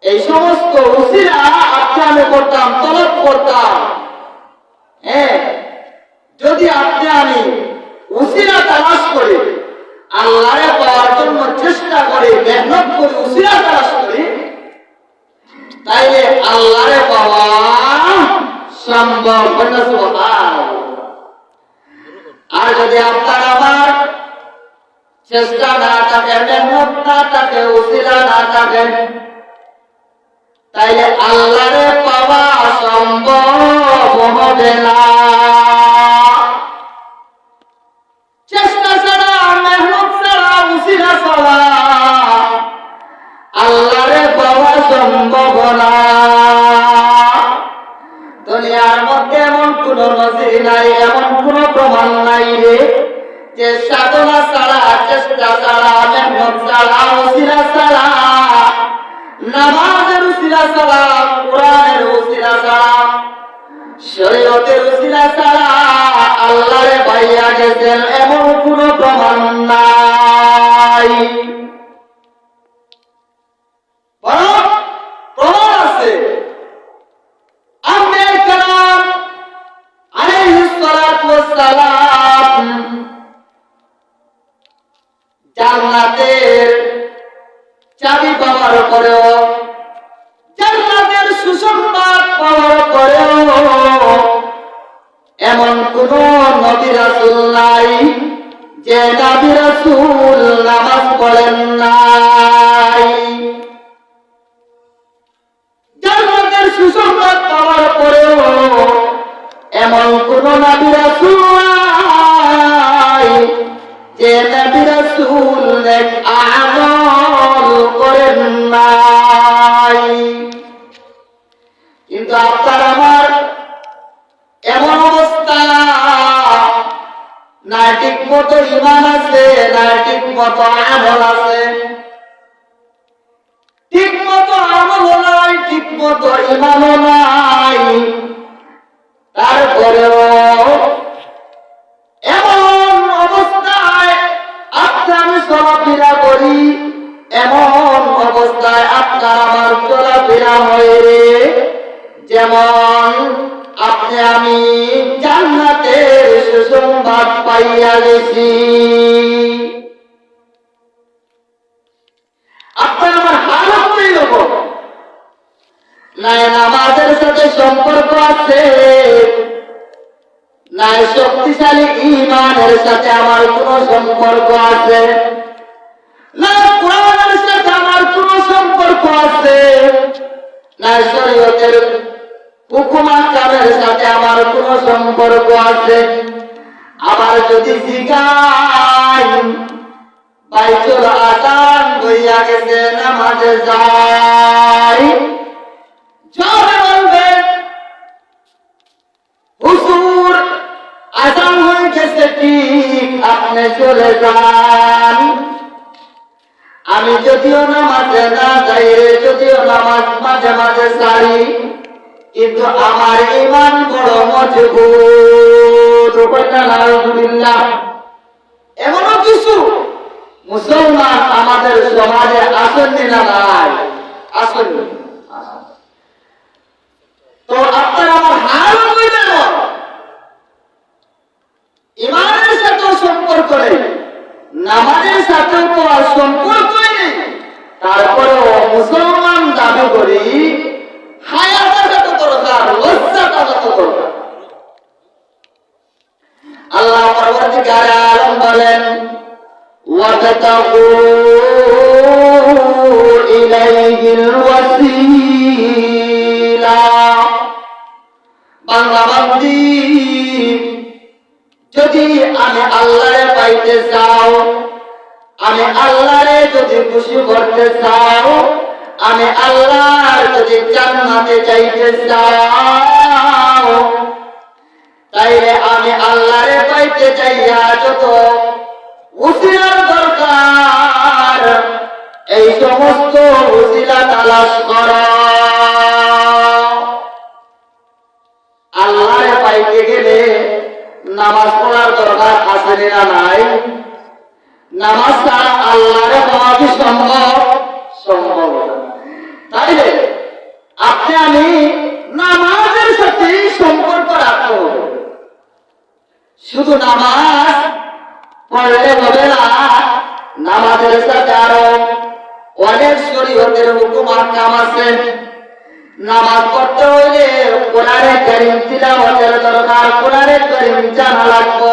এই সমস্ত উসিলা আপনি আমি করতাম, তলব করতাম। হ্যাঁ, যদি আপনি আমি উসিলা তালাশ করে আল্লাহরে পাওয়ার জন্য চেষ্টা করে মেহনত করে উসিলা তালাশ করি, তাইলে আল্লাহরে পাওয়া সম্ভব। আর যদি আপনার আমার চেষ্টা না থাকে, মেহনত না থাকে, উসিলা না থাকে, তাইলে আল্লাহরে পাওয়া সম্ভব হবে না। চেষ্টা ছাড়া, মেহনত ছাড়া, উসিলা ছাড়া আল্লাহরে পাওয়া সম্ভব না। দুনিয়ার মধ্যে এমন কোন নজির নাই, এমন কোন প্রমাণ নাই রে যে সাধনা ছাড়া, চেষ্টা ছাড়া, মেহনত ছাড়া, উসিলা ছাড়া, নামাজের উসিলা ছাড়া, কোরআনের উসিলা ছাড়া, শরীয়তের উসিলা ছাড়া আল্লাহরে পাইয়া গেছেন, এমন কোন প্রমাণ নাই। প্রমাণ আছে। আম্বিয়া কেরাম আলাইহিস সালাতু ওয়াস সালাম জান্নাতের চাবি পাওয়ার পরেও, জান্নাতের সুসংবাদ পাওয়ার পরেও এমন কোন নবী রাসূল নাই যে নবী রাসূল নামাজ পড়েন নাই। জান্নাতের সুসংবাদ পাওয়ার পরেও এমন কোন নবী রাসূল নাই যে নবী রাসূল নেক আমল করেন নাই। কিন্তু আপনার আমার এমন অবস্থা, না ঠিক মতো ঈমান আছে, না ঠিক মতো আমল আছে, ঠিক মতো আমল নাই, ঠিক মতো ঈমানও নাই, তারপরেও এমন অবস্থায় আপনি আমি চলাফেরা করি, এমন অবস্থায় আপনার আমার চলাফেরা হয় যেমন আপনি আমি জান্নাতের সুসংবাদ পাইয়া গেছি। আপনার আমার হালত হয়ে যাব, নাই নামাজের সাথে সম্পর্ক আছে, নাই শক্তিশালী ঈমানের সাথে আমার কোন সম্পর্ক আছে, না কোরআনের সাথে আমার কোন সম্পর্ক আছে, না শরীয়তের হুকুম আহকামের সাথে আমার কোন সম্পর্ক আছে। আবার যদি জিগাই বাইতুল আযান হইয়া গেছে, নামাজে যাই, জোরে বলবেন হুজুর আযান হয়ে গেছে, ঠিক আপনি চলে যান। আমি যদিও নামাজে না যাই, যদিও নামাজ মাঝে মাঝে ছাড়ি, কিন্তু আমার ঈমান বড় মজবুত। আলহামদুলিল্লাহ। এমনও কিছু মুসলমান আমাদের সমাজে আসেন না নাই? আসেন। তো আপনার আমার হাল হয়ে গেল, ঈমানের সাথেও সম্পর্ক নেই, নামাজের সাথেও তো আর সম্পর্কই নেই, তারপরেও মুসলমান দাবি করি, হায়াটা কত দরকার, লজ্জাটা কত দরকার। আল্লাহ পরবর্তীকার আলম বলেন, ওয়াতাকু ইলাইহিল ওয়াসিলা। বাংলা বান্দি, যদি আমি আল্লাহরে পাইতে চাও, আমি আল্লাহরে যদি খুশি করতে চাও, আমি আল্লাহর যদি জান্নাতে যাইতে চাও, তাইলে আমি আল্লাহরে পাইতে চাইয়া যত উসিলার দরকার, এই সমস্ত উসিলা তালাশ কর। আল্লাহরে পাইতে গেলে নামাজ পড়ার দরকার আছে না নাই? নামাজ ছাড়া আল্লাহরে পাওয়া কি সম্ভব? সম্ভব। তাইলে আপনি আমি নামাজের সাথে সম্পর্ক রাখবো। শুধু নামাজ পড়লে হবে না, নামাজের সাথে আরো অনেক শরীয়তের হুকুম আহকাম আছে। নামাজ পড়তে হইলে কোরআনে কারীম তিলাওয়াতের দরকার, কোরআনে কারীম জানা লাগবে।